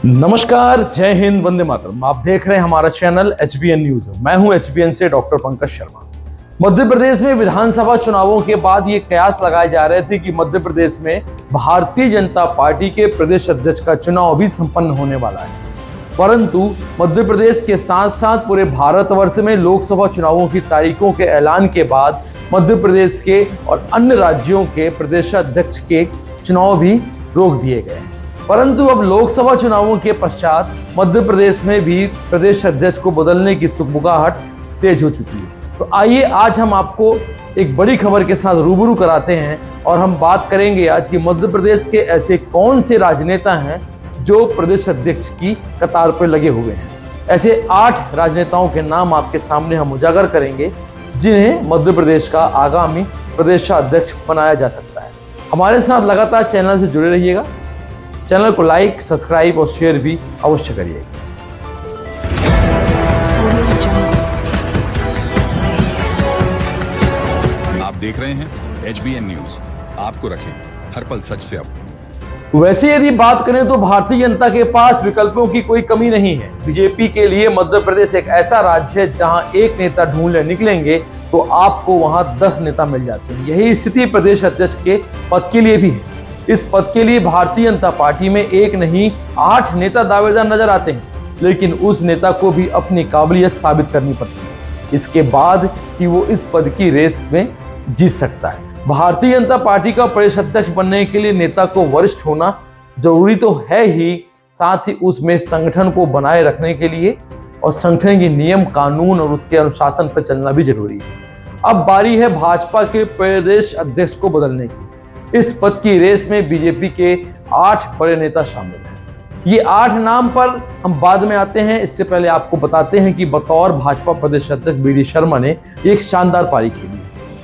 नमस्कार, जय हिंद, वंदे मातरम। आप देख रहे हैं हमारा चैनल HBN न्यूज। मैं हूं HBN से डॉक्टर पंकज शर्मा। मध्य प्रदेश में विधानसभा चुनावों के बाद ये कयास लगाए जा रहे थे कि मध्य प्रदेश में भारतीय जनता पार्टी के प्रदेश अध्यक्ष का चुनाव भी संपन्न होने वाला है। परंतु मध्य प्रदेश के साथ साथ पूरे भारतवर्ष में लोकसभा चुनावों की तारीखों के ऐलान के बाद मध्य प्रदेश के और अन्य राज्यों के प्रदेश अध्यक्ष के चुनाव भी रोक दिए गए हैं। परंतु अब लोकसभा चुनावों के पश्चात मध्य प्रदेश में भी प्रदेश अध्यक्ष को बदलने की सुगबुगाहट तेज हो चुकी है। तो आइए आज हम आपको एक बड़ी खबर के साथ रूबरू कराते हैं और हम बात करेंगे आज कि मध्य प्रदेश के ऐसे कौन से राजनेता हैं जो प्रदेश अध्यक्ष की कतार पर लगे हुए हैं। ऐसे 8 राजनेताओं के नाम आपके सामने हम उजागर करेंगे जिन्हें मध्य प्रदेश का आगामी प्रदेशाध्यक्ष बनाया जा सकता है। हमारे साथ लगातार चैनल से जुड़े रहिएगा। चैनल को लाइक, सब्सक्राइब और शेयर भी अवश्य करिएगा। आप देख रहे हैं HBN न्यूज, आपको रखें हर पल सच से अब। वैसे यदि बात करें तो भारतीय जनता के पास विकल्पों की कोई कमी नहीं है। बीजेपी के लिए मध्य प्रदेश एक ऐसा राज्य है जहां एक नेता ढूंढने निकलेंगे तो आपको वहां 10 नेता मिल जाते हैं। यही स्थिति प्रदेश अध्यक्ष के पद के लिए भी है। इस पद के लिए भारतीय जनता पार्टी में एक नहीं 8 नेता दावेदार नजर आते हैं, लेकिन उस नेता को भी अपनी काबिलियत साबित करनी पड़ती है इसके बाद कि वो इस पद की रेस में जीत सकता है। भारतीय जनता पार्टी का प्रदेश अध्यक्ष बनने के लिए नेता को वरिष्ठ होना जरूरी तो है ही, साथ ही उसमें संगठन को बनाए रखने के लिए और संगठन के नियम कानून और उसके अनुशासन पर चलना भी जरूरी है। अब बारी है भाजपा के प्रदेश अध्यक्ष को बदलने की। इस पद की रेस में बीजेपी के 8 बड़े नेता शामिल हैं। ये 8 नाम पर हम बाद में आते हैं। इससे पहले आपको बताते हैं कि बतौर भाजपा प्रदेश अध्यक्ष BD शर्मा ने एक शानदार पारी खेली।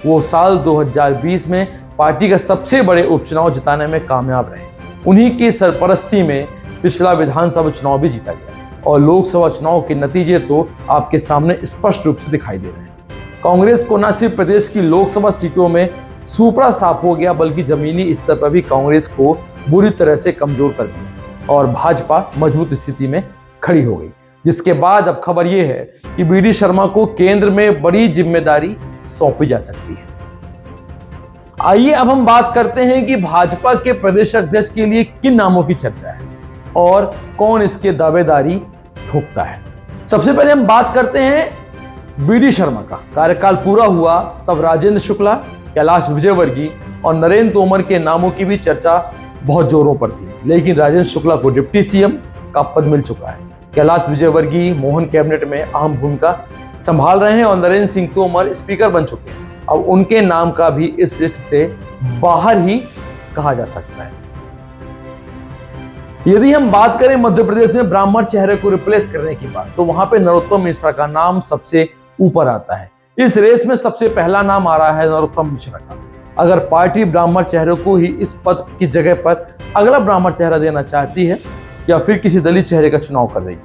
वो साल 2020 में पार्टी का सबसे बड़े उपचुनाव जिताने में कामयाब रहे। उन्हीं की सरपरस्ती में पिछला विधानसभा चुनाव भी जीता गया और लोकसभा चुनाव के नतीजे तो आपके सामने स्पष्ट रूप से दिखाई दे रहे हैं। कांग्रेस को न सिर्फ प्रदेश की लोकसभा सीटों में सुपड़ा साफ हो गया, बल्कि जमीनी स्तर पर भी कांग्रेस को बुरी तरह से कमजोर कर दिया और भाजपा मजबूत स्थिति में खड़ी हो गई। जिसके बाद अब खबर यह है कि BD शर्मा को केंद्र में बड़ी जिम्मेदारी सौंपी जा सकती है। आइए अब हम बात करते हैं कि भाजपा के प्रदेश अध्यक्ष के लिए किन नामों की चर्चा है और कौन इसके दावेदारी ठोकता है। सबसे पहले हम बात करते हैं BD शर्मा का। कार्यकाल पूरा हुआ तब राजेंद्र शुक्ला, कैलाश विजयवर्गीय और नरेंद्र तोमर के नामों की भी चर्चा बहुत जोरों पर थी, लेकिन राजेंद्र शुक्ला को डिप्टी CM का पद मिल चुका है। कैलाश विजयवर्गीय मोहन कैबिनेट में अहम भूमिका संभाल रहे हैं और नरेंद्र सिंह तोमर स्पीकर बन चुके हैं। अब उनके नाम का भी इस लिस्ट से बाहर ही कहा जा सकता है। यदि हम बात करें मध्य प्रदेश में ब्राह्मण चेहरे को रिप्लेस करने की बात, तो वहां पे नरोत्तम मिश्रा का नाम सबसे ऊपर आता है। इस रेस में सबसे पहला नाम आ रहा है नरोत्तम मिश्रा का। अगर पार्टी ब्राह्मण चेहरे को ही इस पद की जगह पर अगला ब्राह्मण चेहरा देना चाहती है या फिर किसी दलित चेहरे का चुनाव कर देगी,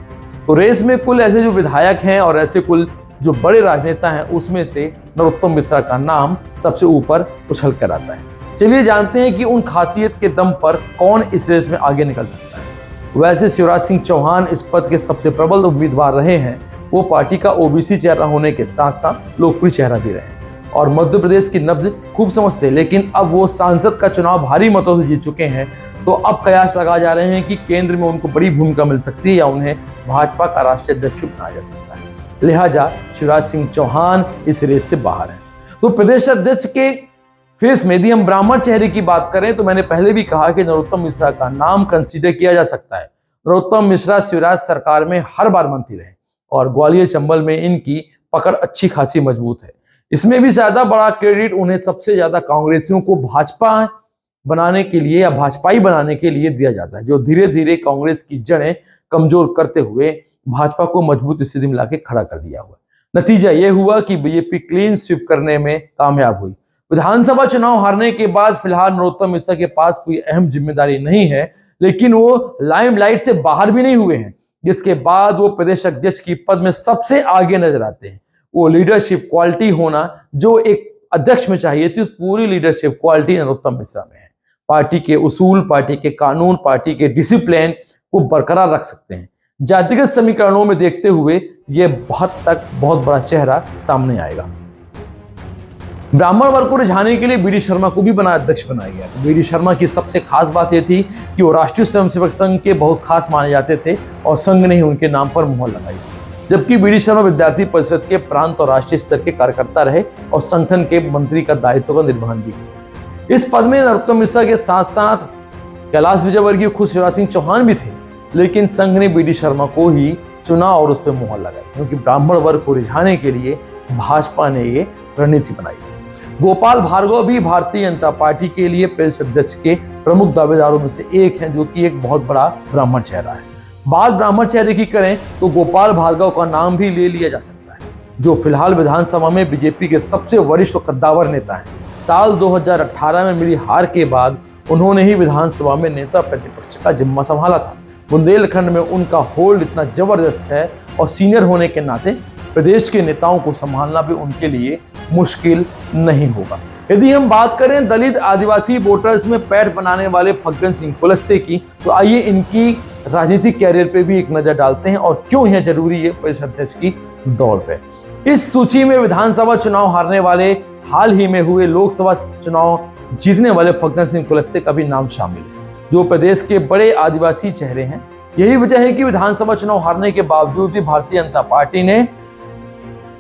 तो रेस में कुल ऐसे जो विधायक हैं और ऐसे कुल जो बड़े राजनेता हैं उसमें से नरोत्तम मिश्रा का नाम सबसे ऊपर उछल कर आता है। चलिए जानते हैं कि उन खासियत के दम पर कौन इस रेस में आगे निकल सकता है। वैसे शिवराज सिंह चौहान इस पद के सबसे प्रबल उम्मीदवार रहे हैं। वो पार्टी का OBC चेहरा होने के साथ साथ लोकप्रिय चेहरा भी रहे और मध्य प्रदेश की नब्ज खूब समझते, लेकिन अब वो सांसद का चुनाव भारी मतों से जीत चुके हैं। तो अब कयास लगाए जा रहे हैं कि केंद्र में उनको बड़ी भूमिका मिल सकती है या उन्हें भाजपा का राष्ट्रीय अध्यक्ष बनाया जा सकता है। लिहाजा शिवराज सिंह चौहान इस रेस से बाहर हैं। तो प्रदेश अध्यक्ष के फेस में यदि हम ब्राह्मण चेहरे की बात करें तो मैंने पहले भी कहा कि नरोत्तम मिश्रा का नाम कंसीडर किया जा सकता है। नरोत्तम मिश्रा शिवराज सरकार में हर बार मंत्री रहे और ग्वालियर चंबल में इनकी पकड़ अच्छी खासी मजबूत है। इसमें भी ज्यादा बड़ा क्रेडिट उन्हें सबसे ज्यादा कांग्रेसियों को भाजपा बनाने के लिए या भाजपाई बनाने के लिए दिया जाता है, जो धीरे धीरे कांग्रेस की जड़ें कमजोर करते हुए भाजपा को मजबूत स्थिति में लाके खड़ा कर दिया हुआ। नतीजा यह हुआ कि बीजेपी क्लीन स्वीप करने में कामयाब हुई। विधानसभा चुनाव हारने के बाद फिलहाल नरोत्तम मिश्रा के पास कोई अहम जिम्मेदारी नहीं है, लेकिन वो लाइमलाइट से बाहर भी नहीं हुए हैं, जिसके बाद वो प्रदेश अध्यक्ष की पद में सबसे आगे नजर आते हैं। वो लीडरशिप क्वालिटी होना जो एक अध्यक्ष में चाहिए थी, पूरी लीडरशिप क्वालिटी नरोत्तम मिश्रा में है। पार्टी के उसूल, पार्टी के कानून, पार्टी के डिसिप्लिन, को बरकरार रख सकते हैं। जातिगत समीकरणों में देखते हुए यह बहुत बड़ा चेहरा सामने आएगा। ब्राह्मण वर्ग को रिझाने के लिए बी.डी. शर्मा को भी अध्यक्ष बनाया गया। बी.डी. शर्मा की सबसे खास बात यह थी कि वो राष्ट्रीय स्वयंसेवक संघ के बहुत खास माने जाते थे और संघ ने ही उनके नाम पर मुहर लगाई, जबकि बी.डी. शर्मा विद्यार्थी परिषद के प्रांत और राष्ट्रीय स्तर के कार्यकर्ता रहे और संगठन के मंत्री का दायित्व का निर्वहन भी किया। इस पद में नरोत्तम मिश्रा के साथ साथ कैलाश विजयवर्गीय, खुद शिवराज सिंह चौहान भी थे, लेकिन संघ ने बी.डी. शर्मा को ही चुना और उस पर मुहर लगाई, क्योंकि ब्राह्मण वर्ग को रिझाने के लिए भाजपा ने ये रणनीति बनाई थी। गोपाल भार्गव भी भारतीय जनता पार्टी के लिए प्रदेश अध्यक्ष के प्रमुख दावेदारों में से एक हैं, जो कि एक बहुत बड़ा ब्राह्मण चेहरा है। बात ब्राह्मण चेहरे की करें तो गोपाल भार्गव का नाम भी ले लिया जा सकता है, जो फिलहाल विधानसभा में बीजेपी के सबसे वरिष्ठ और कद्दावर नेता हैं। साल 2018 में मिली हार के बाद उन्होंने ही विधानसभा में नेता प्रतिपक्ष का जिम्मा संभाला था। बुंदेलखंड में उनका होल्ड इतना जबरदस्त है और सीनियर होने के नाते प्रदेश के नेताओं को संभालना भी उनके लिए मुश्किल नहीं होगा। यदि हम बात करें दलित आदिवासी वोटर्स में पैठ बनाने वाले फग्गन सिंह कुलस्ते की, तो आइए इनकी राजनीतिक कैरियर पे भी एक नजर डालते हैं और क्यों यह जरूरी है प्रदेश अध्यक्ष की दौड़ पे। इस सूची में विधानसभा चुनाव हारने वाले, हाल ही में हुए लोकसभा चुनाव जीतने वाले फग्गन सिंह कुलस्ते का भी नाम शामिल है, जो प्रदेश के बड़े आदिवासी चेहरे हैं। यही वजह है कि विधानसभा चुनाव हारने के बावजूद भी भारतीय जनता पार्टी ने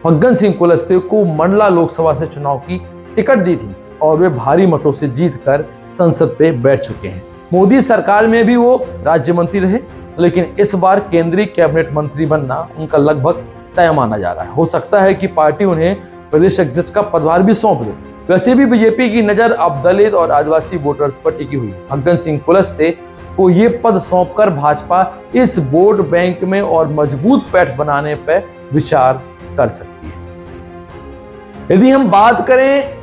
फग्गन सिंह कुलस्ते को मंडला लोकसभा से चुनाव की टिकट दी थी और वे भारी मतों से जीतकर संसद पे बैठ चुके हैं। मोदी सरकार में भी वो राज्य मंत्री रहे, लेकिन इस बार केंद्रीय कैबिनेट मंत्री बनना उनका लगभग तय माना जा रहा है। हो सकता है कि पार्टी उन्हें प्रदेश अध्यक्ष का पदभार भी सौंप दे। वैसे भी बीजेपी की नजर अब दलित और आदिवासी वोटर्स पर टिकी हुई है। फग्गन सिंह कुलस्ते को ये पद सौंपकर भाजपा इस वोट बैंक में और मजबूत पैठ बनाने पर विचार कर सकती है। यदि हम बात करें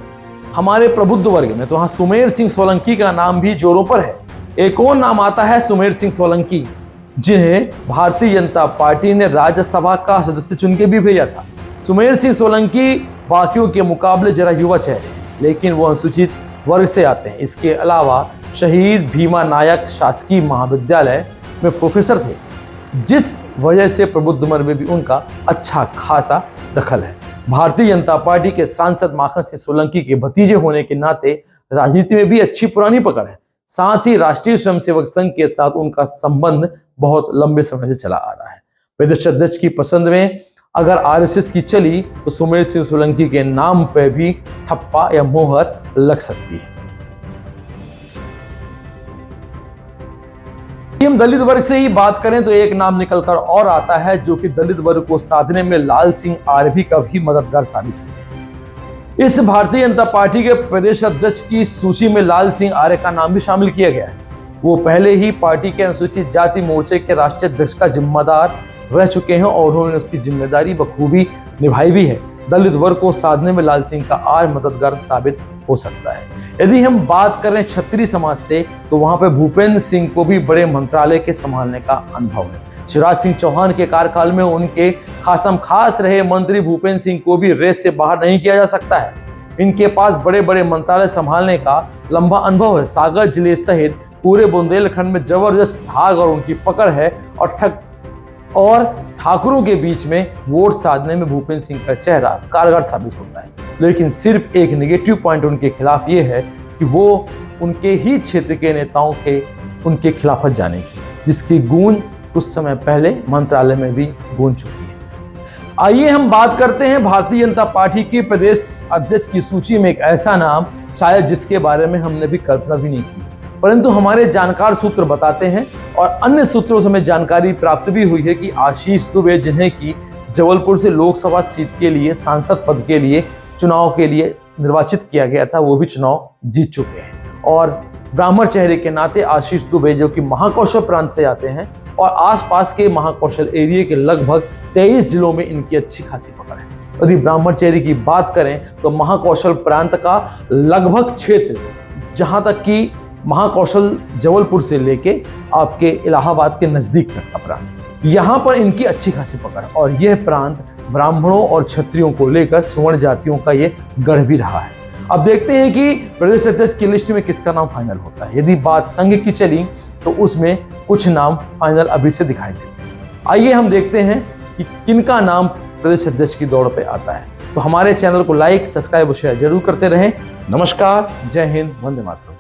हमारे प्रबुद्ध वर्ग में, तो हाँ, सुमेर सिंह सोलंकी का नाम भी जोरों पर है। एक और नाम आता है सुमेर सिंह सोलंकी, जिन्हें भारतीय जनता पार्टी ने राज्यसभा का सदस्य चुन के भी भेजा था। सुमेर सिंह सोलंकी बाकियों के मुकाबले जरा युवा चेहरे, लेकिन वो अनुसूचित वर्ग से आते हैं। इसके अलावा शहीद भीमा नायक शासकीय महाविद्यालय में प्रोफेसर थे, जिस वजह से प्रबुद्ध वर्ग में भी उनका अच्छा खासा दखल है। भारतीय जनता पार्टी के सांसद माखन सिंह सोलंकी के भतीजे होने के नाते राजनीति में भी अच्छी पुरानी पकड़ है। साथ ही राष्ट्रीय स्वयंसेवक संघ के साथ उनका संबंध बहुत लंबे समय से चला आ रहा है। प्रदेश अध्यक्ष की पसंद में अगर आरएसएस की चली तो सुमेर सिंह सोलंकी के नाम पर भी ठप्पा या मोहर लग सकती है। हम दलित वर्ग से ही बात करें तो एक नाम निकलकर और आता है, जो कि दलित वर्ग को साधने में लाल सिंह आर्य का भी मददगार साबित हुए। इस भारतीय जनता पार्टी के प्रदेश अध्यक्ष की सूची में लाल सिंह आर्य का नाम भी शामिल किया गया है। वो पहले ही पार्टी के अनुसूचित जाति मोर्चे के राष्ट्रीय अध्यक्ष का जिम्मेदार रह चुके हैं और उन्होंने उसकी जिम्मेदारी बखूबी निभाई भी है। दलित वर्ग को साधने में लाल सिंह का आर्य मददगार साबित हो सकता है। यदि हम बात करें क्षत्रिय समाज से, तो वहां पर भूपेंद्र सिंह को भी बड़े मंत्रालय के संभालने का अनुभव है। शिवराज सिंह चौहान के कार्यकाल में उनके खासम खास रहे मंत्री भूपेंद्र सिंह को भी रेस से बाहर नहीं किया जा सकता है। इनके पास बड़े बड़े मंत्रालय संभालने का लंबा अनुभव है। सागर जिले सहित पूरे बुंदेलखंड में जबरदस्त धाक और उनकी पकड़ है और ठाकुरों के बीच में वोट साधने में भूपेंद्र सिंह का चेहरा कारगर साबित होता है। लेकिन सिर्फ एक नेगेटिव पॉइंट उनके खिलाफ ये है कि वो उनके ही क्षेत्र के नेताओं के उनके खिलाफत जाने की, जिसकी गूंज कुछ समय पहले मंत्रालय में भी गूंज चुकी है। आइए हम बात करते हैं भारतीय जनता पार्टी के प्रदेश अध्यक्ष की सूची में एक ऐसा नाम, शायद जिसके बारे में हमने भी कल्पना भी नहीं की, परंतु हमारे जानकार सूत्र बताते हैं और अन्य सूत्रों से हमें जानकारी प्राप्त भी हुई है कि आशीष दुबे, जिन्हें की जबलपुर से लोकसभा सीट के लिए सांसद पद के लिए चुनाव के लिए निर्वाचित किया गया था, वो भी चुनाव जीत चुके हैं। और ब्राह्मण चेहरे के नाते आशीष दुबे, जो कि महाकौशल प्रांत से आते हैं और आसपास के महाकौशल एरिया के लगभग 23 जिलों में इनकी अच्छी खासी पकड़ है। यदि ब्राह्मण चेहरे की बात करें तो महाकौशल प्रांत का लगभग क्षेत्र, जहां तक कि महाकौशल जबलपुर से लेके आपके इलाहाबाद के नजदीक तक का प्रांत, यहाँ पर इनकी अच्छी खासी पकड़ और यह प्रांत ब्राह्मणों और क्षत्रियों को लेकर स्वर्ण जातियों का ये गढ़ भी रहा है। अब देखते हैं कि प्रदेश अध्यक्ष की लिस्ट में किसका नाम फाइनल होता है। यदि बात संघ की चली तो उसमें कुछ नाम फाइनल अभी से दिखाई देते हैं। आइए हम देखते हैं कि किनका नाम प्रदेश अध्यक्ष की दौड़ पे आता है। तो हमारे चैनल को लाइक, सब्सक्राइब और शेयर जरूर करते रहें। नमस्कार, जय हिंद, वंदे मातरम।